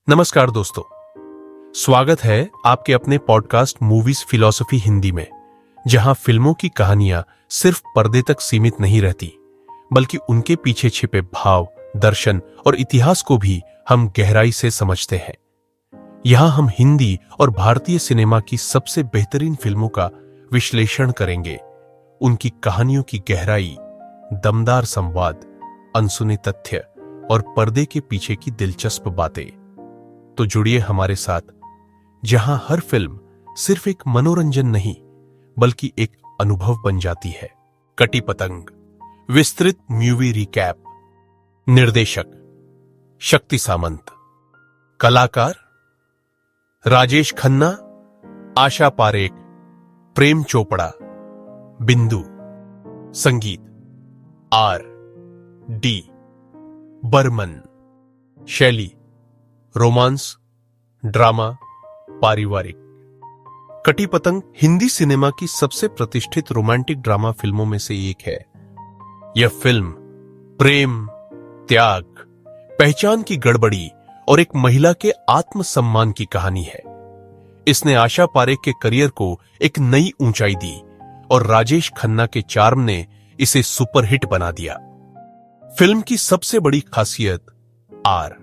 नमस्कार दोस्तों, स्वागत है आपके अपने पॉडकास्ट मूवीज फिलॉसफी हिंदी में, जहां फिल्मों की कहानियां सिर्फ पर्दे तक सीमित नहीं रहती, बल्कि उनके पीछे छिपे भाव, दर्शन और इतिहास को भी हम गहराई से समझते हैं। यहां हम हिंदी और भारतीय सिनेमा की सबसे बेहतरीन फिल्मों का विश्लेषण करेंगे, उनकी कहानियों की गहराई, दमदार संवाद, अनसुने तथ्य और पर्दे के पीछे की दिलचस्प बातें। तो जुड़िए हमारे साथ, जहां हर फिल्म सिर्फ एक मनोरंजन नहीं, बल्कि एक अनुभव बन जाती है। कटी पतंग विस्तृत मूवी रिकैप। निर्देशक शक्ति सामंत, कलाकार राजेश खन्ना, आशा पारेख, प्रेम चोपड़ा, बिंदु। संगीत आर डी बर्मन। शैली रोमांस, ड्रामा, पारिवारिक। कटी पतंग हिंदी सिनेमा की सबसे प्रतिष्ठित रोमांटिक ड्रामा फिल्मों में से एक है। यह फिल्म प्रेम, त्याग, पहचान की गड़बड़ी और एक महिला के आत्मसम्मान की कहानी है। इसने आशा पारेख के करियर को एक नई ऊंचाई दी और राजेश खन्ना के चार्म ने इसे सुपरहिट बना दिया। फिल्म की सबसे बड़ी खासियत आर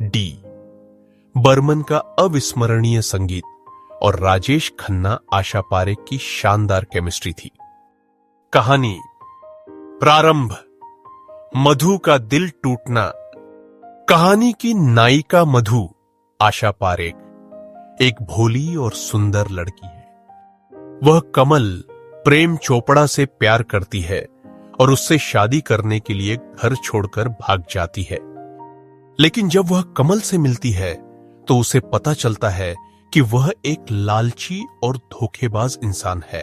डी बर्मन का अविस्मरणीय संगीत और राजेश खन्ना आशा पारेख की शानदार केमिस्ट्री थी। कहानी प्रारंभ, मधु का दिल टूटना। कहानी की नायिका मधु, आशा पारेख, एक भोली और सुंदर लड़की है। वह कमल, प्रेम चोपड़ा से प्यार करती है और उससे शादी करने के लिए घर छोड़कर भाग जाती है। लेकिन जब वह कमल से मिलती है तो उसे पता चलता है कि वह एक लालची और धोखेबाज इंसान है।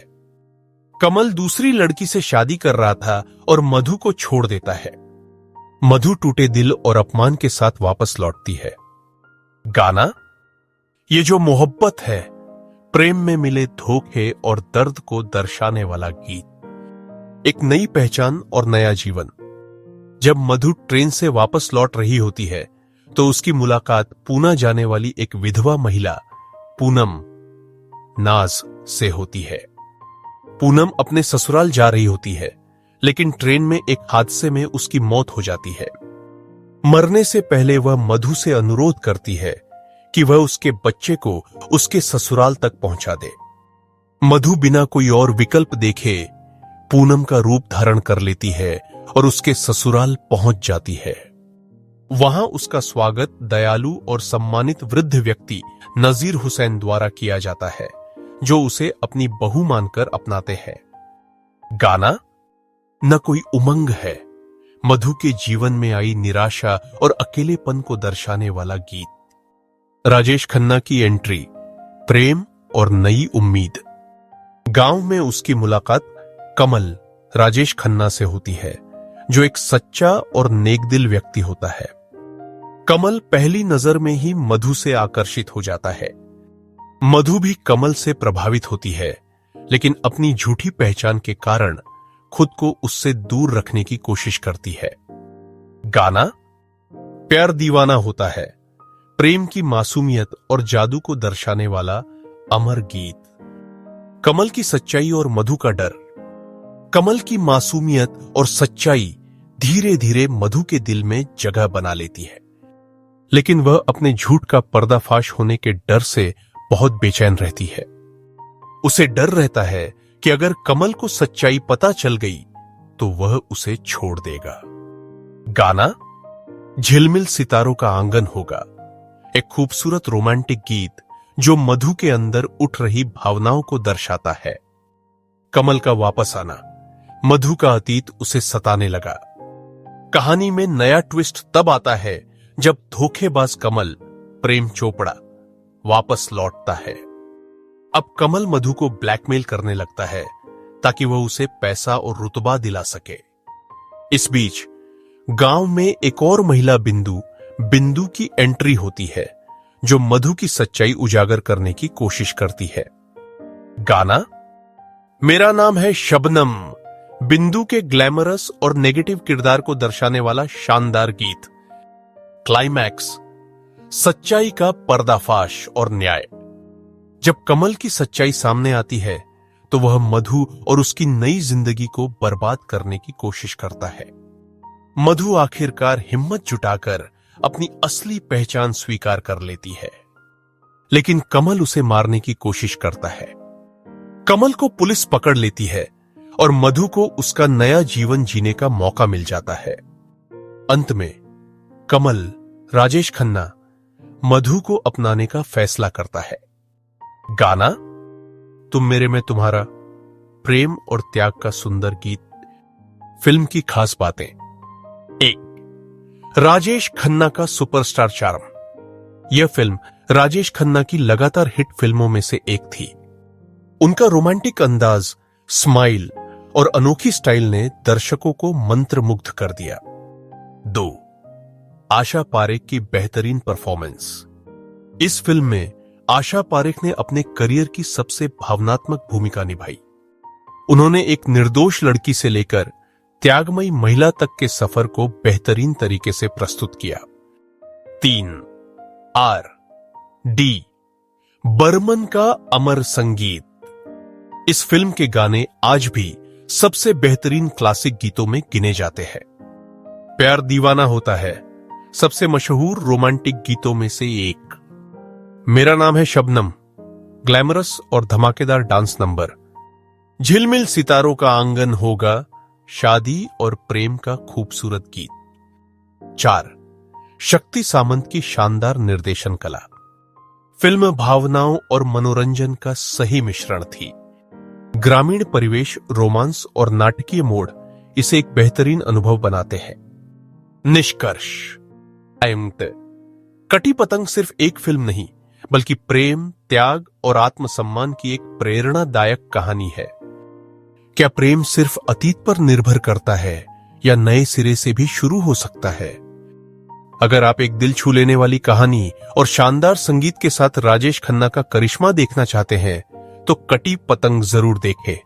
कमल दूसरी लड़की से शादी कर रहा था और मधु को छोड़ देता है। मधु टूटे दिल और अपमान के साथ वापस लौटती है। गाना, ये जो मोहब्बत है, प्रेम में मिले धोखे और दर्द को दर्शाने वाला गीत। एक नई पहचान और नया जीवन। जब मधु ट्रेन से वापस लौट रही होती है तो उसकी मुलाकात पूना जाने वाली एक विधवा महिला पूनम नाज से होती है। पूनम अपने ससुराल जा रही होती है, लेकिन ट्रेन में एक हादसे में उसकी मौत हो जाती है। मरने से पहले वह मधु से अनुरोध करती है कि वह उसके बच्चे को उसके ससुराल तक पहुंचा दे। मधु बिना कोई और विकल्प देखे पूनम का रूप धारण कर लेती है और उसके ससुराल पहुंच जाती है। वहां उसका स्वागत दयालु और सम्मानित वृद्ध व्यक्ति नजीर हुसैन द्वारा किया जाता है, जो उसे अपनी बहू मानकर अपनाते हैं। गाना, न कोई उमंग है, मधु के जीवन में आई निराशा और अकेलेपन को दर्शाने वाला गीत। राजेश खन्ना की एंट्री, प्रेम और नई उम्मीद। गांव में उसकी मुलाकात कमल, राजेश खन्ना से होती है, जो एक सच्चा और नेकदिल व्यक्ति होता है। कमल पहली नजर में ही मधु से आकर्षित हो जाता है। मधु भी कमल से प्रभावित होती है, लेकिन अपनी झूठी पहचान के कारण खुद को उससे दूर रखने की कोशिश करती है। गाना, प्यार दीवाना होता है, प्रेम की मासूमियत और जादू को दर्शाने वाला अमर गीत। कमल की सच्चाई और मधु का डर। कमल की मासूमियत और सच्चाई धीरे धीरे मधु के दिल में जगह बना लेती है, लेकिन वह अपने झूठ का पर्दाफाश होने के डर से बहुत बेचैन रहती है। उसे डर रहता है कि अगर कमल को सच्चाई पता चल गई तो वह उसे छोड़ देगा। गाना, झिलमिल सितारों का आंगन होगा। एक खूबसूरत रोमांटिक गीत जो मधु के अंदर उठ रही भावनाओं को दर्शाता है। कमल का वापस आना। मधु का अतीत उसे सताने लगा। कहानी में नया ट्विस्ट तब आता है जब धोखेबाज कमल, प्रेम चोपड़ा, वापस लौटता है। अब कमल मधु को ब्लैकमेल करने लगता है ताकि वह उसे पैसा और रुतबा दिला सके। इस बीच गांव में एक और महिला बिंदु की एंट्री होती है, जो मधु की सच्चाई उजागर करने की कोशिश करती है। गाना, मेरा नाम है शबनम, बिंदु के ग्लैमरस और नेगेटिव किरदार को दर्शाने वाला शानदार गीत। क्लाइमैक्स, सच्चाई का पर्दाफाश और न्याय। जब कमल की सच्चाई सामने आती है तो वह मधु और उसकी नई जिंदगी को बर्बाद करने की कोशिश करता है। मधु आखिरकार हिम्मत जुटाकर अपनी असली पहचान स्वीकार कर लेती है, लेकिन कमल उसे मारने की कोशिश करता है। कमल को पुलिस पकड़ लेती है और मधु को उसका नया जीवन जीने का मौका मिल जाता है। अंत में कमल, राजेश खन्ना, मधु को अपनाने का फैसला करता है। गाना तुम मेरे में तुम्हारा, प्रेम और त्याग का सुंदर गीत। फिल्म की खास बातें। 1. राजेश खन्ना का सुपरस्टार चार्म। यह फिल्म राजेश खन्ना की लगातार हिट फिल्मों में से एक थी। उनका रोमांटिक अंदाज, स्माइल और अनोखी स्टाइल ने दर्शकों को मंत्रमुग्ध कर दिया। 2. आशा पारेख की बेहतरीन परफॉर्मेंस। इस फिल्म में आशा पारेख ने अपने करियर की सबसे भावनात्मक भूमिका निभाई। उन्होंने एक निर्दोष लड़की से लेकर त्यागमयी महिला तक के सफर को बेहतरीन तरीके से प्रस्तुत किया। 3. आर डी बर्मन का अमर संगीत। इस फिल्म के गाने आज भी सबसे बेहतरीन क्लासिक गीतों में गिने जाते हैं। प्यार दीवाना होता है सबसे मशहूर रोमांटिक गीतों में से एक। मेरा नाम है शबनम, ग्लैमरस और धमाकेदार डांस नंबर। झिलमिल सितारों का आंगन होगा, शादी और प्रेम का खूबसूरत गीत। 4. शक्ति सामंत की शानदार निर्देशन कला। फिल्म भावनाओं और मनोरंजन का सही मिश्रण थी। ग्रामीण परिवेश, रोमांस और नाटकीय मोड़ इसे एक बेहतरीन अनुभव बनाते हैं। निष्कर्ष। कटी पतंग सिर्फ एक फिल्म नहीं, बल्कि प्रेम, त्याग और आत्मसम्मान की एक प्रेरणादायक कहानी है। क्या प्रेम सिर्फ अतीत पर निर्भर करता है या नए सिरे से भी शुरू हो सकता है? अगर आप एक दिल छू लेने वाली कहानी और शानदार संगीत के साथ राजेश खन्ना का करिश्मा देखना चाहते हैं तो कटी पतंग जरूर देखें।